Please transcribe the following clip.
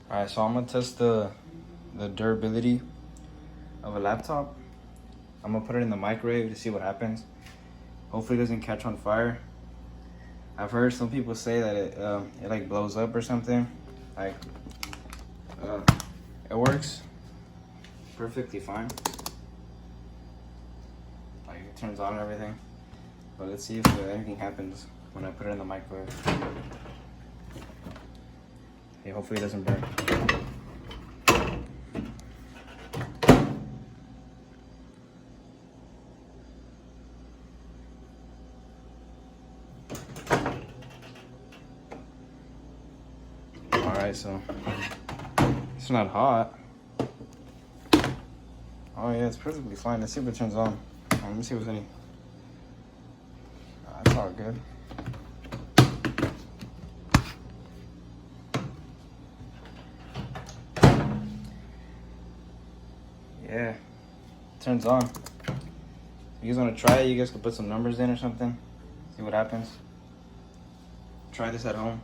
Alright, so I'm gonna test the durability of a laptop. I'm gonna put it in the microwave to see what happens. Hopefully it doesn't catch on fire. I've heard some people say that it like blows up or something. Like it works perfectly fine. Like it turns on and everything. But let's see if anything happens when I put it in the microwave. Hey, hopefully it doesn't burn. Alright, so it's not hot. Oh yeah, it's perfectly fine. Let's see if it turns on. Let me see if there's any. That's all good. Yeah, it turns on. If you guys want to try it, you guys can put some numbers in or something. See what happens. Try this at home.